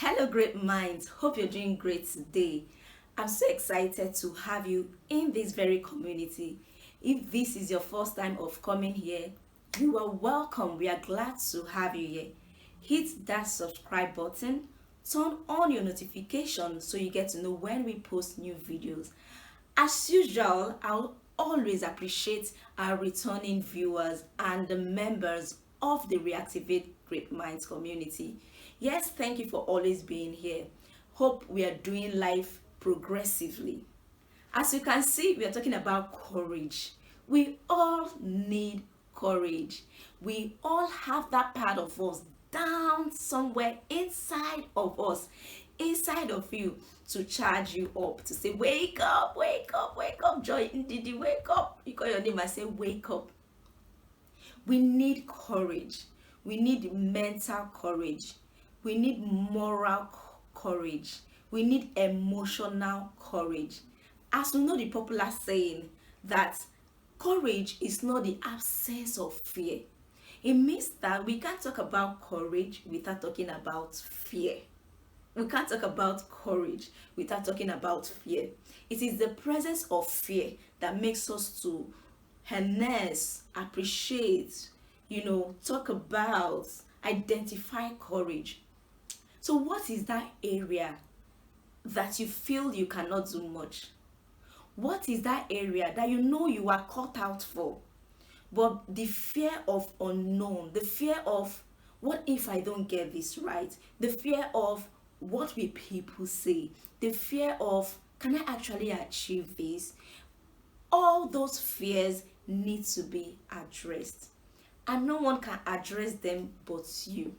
Hello, great minds. Hope you're doing great today. I'm so excited to have you in this very community. If this is your first time of coming here, you are welcome. We are glad to have you here. Hit that subscribe button, turn on your notifications so you get to know when we post new videos. As usual, I'll always appreciate our returning viewers and the members of the Reactivate Great Minds community. Yes, thank you for always being here. Hope we are doing life progressively. As you can see, we are talking about courage. We all need courage. We all have that part of us down somewhere inside of us, inside of you, to charge you up, to say, wake up, wake up, wake up, Joy, Ndidi, wake up. You call your name and say, wake up. We need courage. We need mental courage. We need moral courage. We need emotional courage. As we know the popular saying that courage is not the absence of fear. It means that we can't talk about courage without talking about fear. We can't talk about courage without talking about fear. It is the presence of fear that makes us to harness, appreciate, talk about, identify courage. So what is that area that you feel you cannot do much? What is that area that you know you are caught out for? But the fear of unknown, the fear of what if I don't get this right? The fear of what will people say? The fear of can I actually achieve this? All those fears need to be addressed. And no one can address them but you.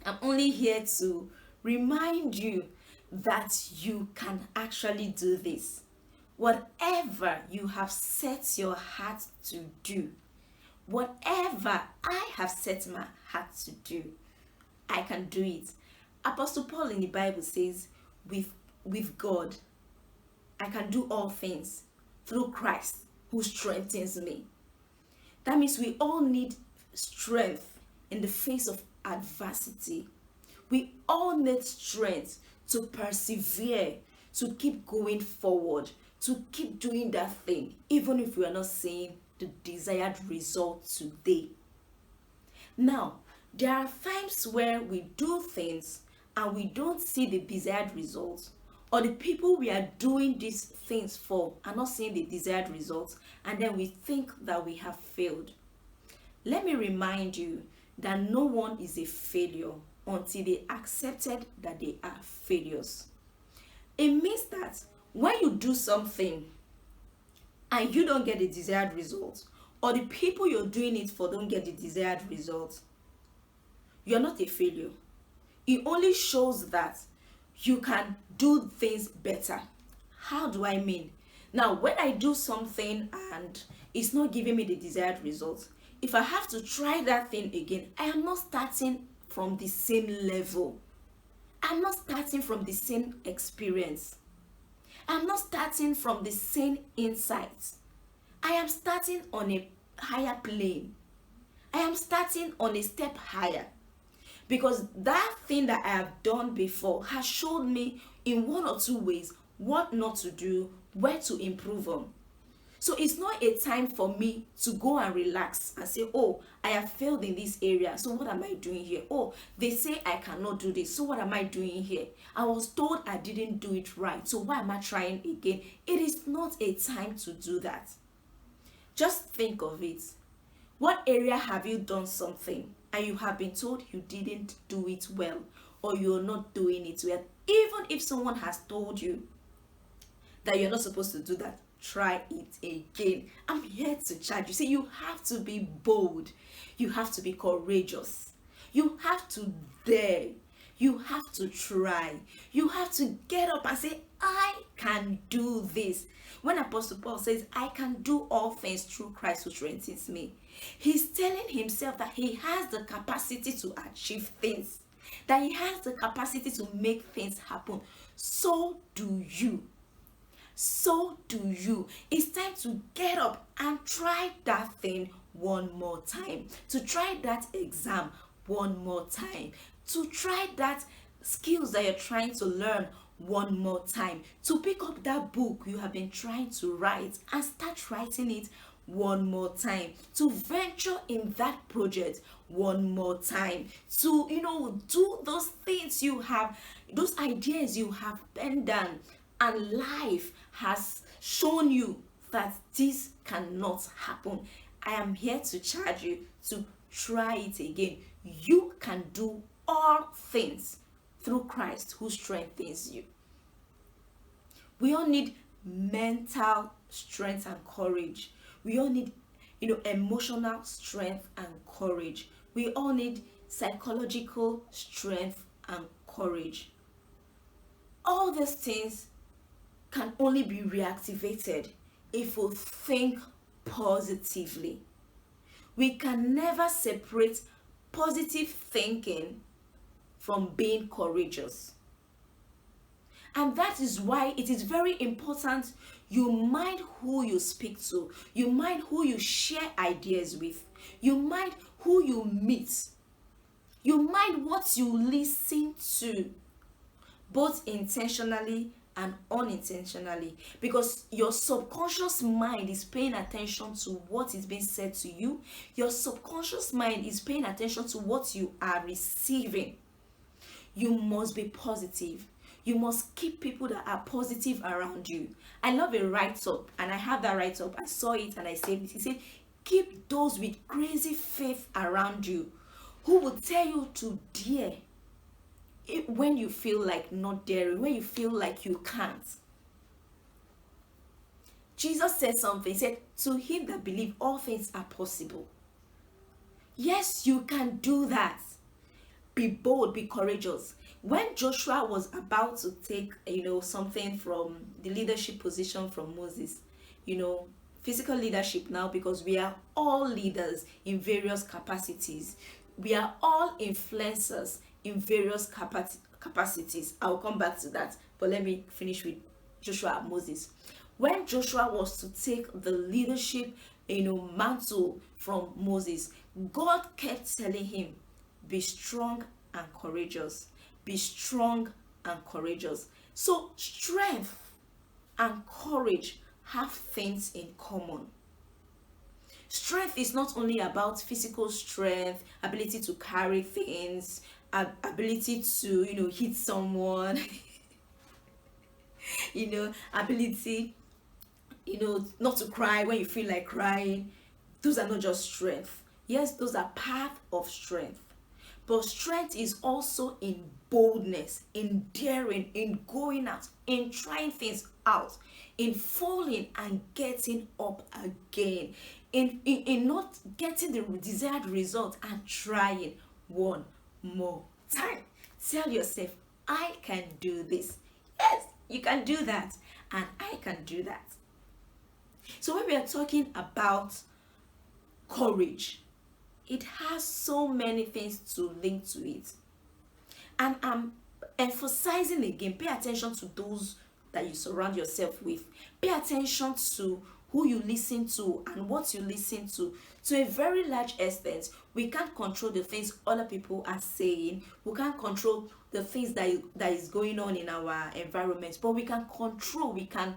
I'm only here to remind you that you can actually do this. Whatever you have set your heart to do, whatever I have set my heart to do, I can do it. Apostle Paul in the Bible says, with God, I can do all things through Christ who strengthens me. That means we all need strength in the face of adversity. We all need strength to persevere, to keep going forward, to keep doing that thing, even if we are not seeing the desired result today. Now, there are times where we do things and we don't see the desired results, or the people we are doing these things for are not seeing the desired results, and then we think that we have failed. Let me remind you that no one is a failure until they accepted that they are failures. It means that when you do something and you don't get the desired result, or the people you're doing it for don't get the desired result, you're not a failure. It only shows that you can do things better. How do I mean? Now, when I do something and it's not giving me the desired result, if I have to try that thing again, I am not starting from the same level. I'm not starting from the same experience. I'm not starting from the same insights. I am starting on a higher plane. I am starting on a step higher. Because that thing that I have done before has showed me in one or two ways what not to do, where to improve on. So it's not a time for me to go and relax and say, oh, I have failed in this area, so what am I doing here? Oh, they say I cannot do this, so what am I doing here? I was told I didn't do it right, so why am I trying again? It is not a time to do that. Just think of it. What area have you done something and you have been told you didn't do it well, or you're not doing it well? Even if someone has told you that you're not supposed to do that, try it again. I'm here to charge you. See, you have to be bold. You have to be courageous. You have to dare. You have to try. You have to get up and say, I can do this. When Apostle Paul says, I can do all things through Christ who strengthens me, he's telling himself that he has the capacity to achieve things, that he has the capacity to make things happen. So do you. So do you. It's time to get up and try that thing one more time, to try that exam one more time, to try that skills that you're trying to learn one more time, to pick up that book you have been trying to write and start writing it one more time, to venture in that project one more time, to do those things you have, those ideas you have bent down and life has shown you that this cannot happen. I am here to charge you to try it again. You can do all things through Christ who strengthens you. We all need mental strength and courage. We all need, emotional strength and courage. We all need psychological strength and courage. All these things can only be reactivated if we think positively. We can never separate positive thinking from being courageous. And that is why it is very important you mind who you speak to, you mind who you share ideas with, you mind who you meet, you mind what you listen to, both intentionally and unintentionally, because your subconscious mind is paying attention to what is being said to you. Your subconscious mind is paying attention to what you are receiving. You must be positive. You must keep people that are positive around you. I love a write-up, and I have that write-up. I saw it and I saved it. He said, keep those with crazy faith around you who will tell you to dare when you feel like not daring, when you feel like you can't. Jesus said something. He said, to him that believe, all things are possible. Yes, you can do that. Be bold, be courageous. When Joshua was about to take, something from the leadership position from Moses, physical leadership now, because we are all leaders in various capacities. We are all influencers in various capacities. I'll come back to that, but let me finish with Joshua and Moses. When Joshua was to take the leadership, mantle from Moses, God kept telling him, be strong and courageous. Be strong and courageous. So strength and courage have things in common. Strength is not only about physical strength, ability to carry things, ability to, hit someone, ability, not to cry when you feel like crying. Those are not just strength. Yes, those are part of strength. But strength is also in boldness, in daring, in going out, in trying things out, in falling and getting up again, in not getting the desired result and trying one more time. Tell yourself, I can do this. Yes, you can do that, and I can do that. So when we are talking about courage, it has so many things to link to it. And I'm emphasizing again, pay attention to those that you surround yourself with. Pay attention to who you listen to and what you listen to. To a very large extent, we can't control the things other people are saying. We can't control the things that is going on in our environment, but we can control, we can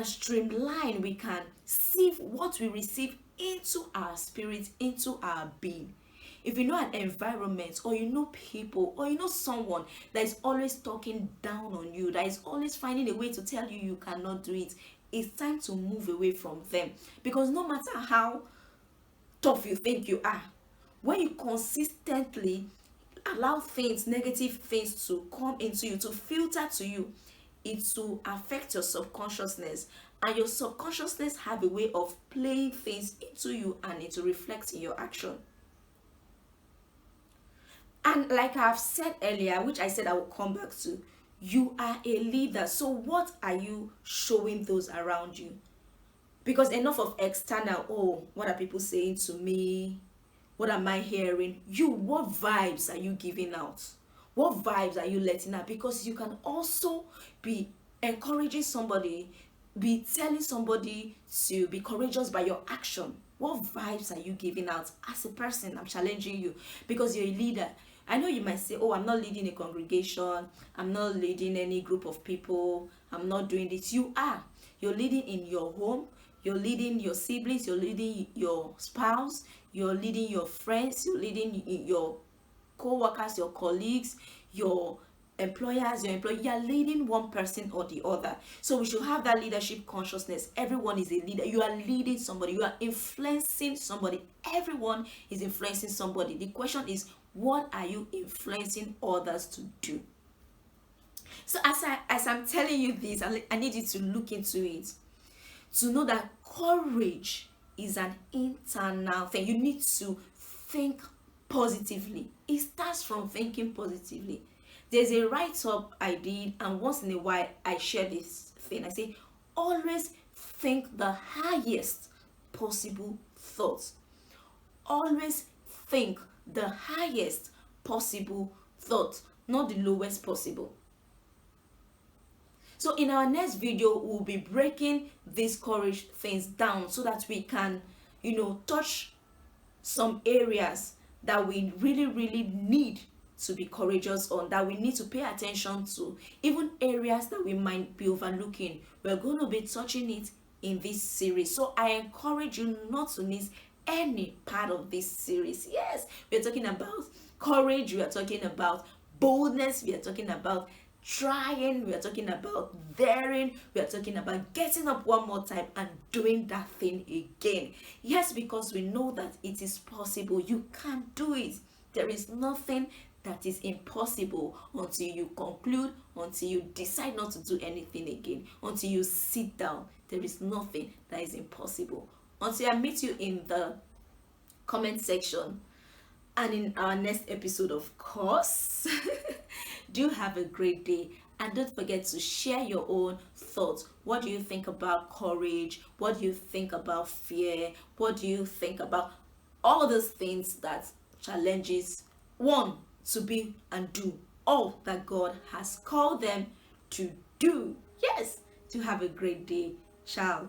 streamline, we can sieve what we receive into our spirit, into our being. If you know an environment, or people, or someone that is always talking down on you, that is always finding a way to tell you cannot do it, it's time to move away from them. Because no matter how tough you think you are, when you consistently allow negative things to come into you, to filter to you, it will affect your subconsciousness, and your subconsciousness have a way of playing things into you, and it will reflect in your action. And like I've said earlier, which I said I will come back to, you are a leader. So what are you showing those around you? Because enough of external, what are people saying to me? What am I hearing? What vibes are you giving out? What vibes are you letting out? Because you can also be encouraging somebody, be telling somebody to be courageous by your action. What vibes are you giving out as a person? I'm challenging you, because you're a leader. I know you might say, oh, I'm not leading a congregation, I'm not leading any group of people, I'm not doing this. You are. You're leading in your home, you're leading your siblings, you're leading your spouse, you're leading your friends, you're leading your co-workers, your colleagues, your employers, your employee. You are leading one person or the other. So we should have that leadership consciousness. Everyone is a leader. You are leading somebody, you are influencing somebody. Everyone is influencing somebody. The question is, what are you influencing others to do? So as I'm telling you this, I need you to look into it, to know that courage is an internal thing. You need to think positively. It starts from thinking positively. There's a write-up I did, and once in a while I share this thing. I say, always think the highest possible thoughts. Always think the highest possible thought, not the lowest possible. So in our next video, we'll be breaking these courage things down so that we can, touch some areas that we really need to be courageous on, that we need to pay attention to, even areas that we might be overlooking. We're going to be touching it in this series. So I encourage you not to miss any part of this series. Yes, we're talking about courage, we are talking about boldness, we are talking about trying, we are talking about daring, we are talking about getting up one more time and doing that thing again. Yes, because we know that it is possible. You can do it. There is nothing that is impossible until you conclude, until you decide not to do anything again, until you sit down. There is nothing that is impossible. Until I meet you in the comment section and in our next episode, of course. Do have a great day, and don't forget to share your own thoughts. What do you think about courage? What do you think about fear? What do you think about all those things that challenges one to be and do all that God has called them to do? Yes, to have a great day. Ciao.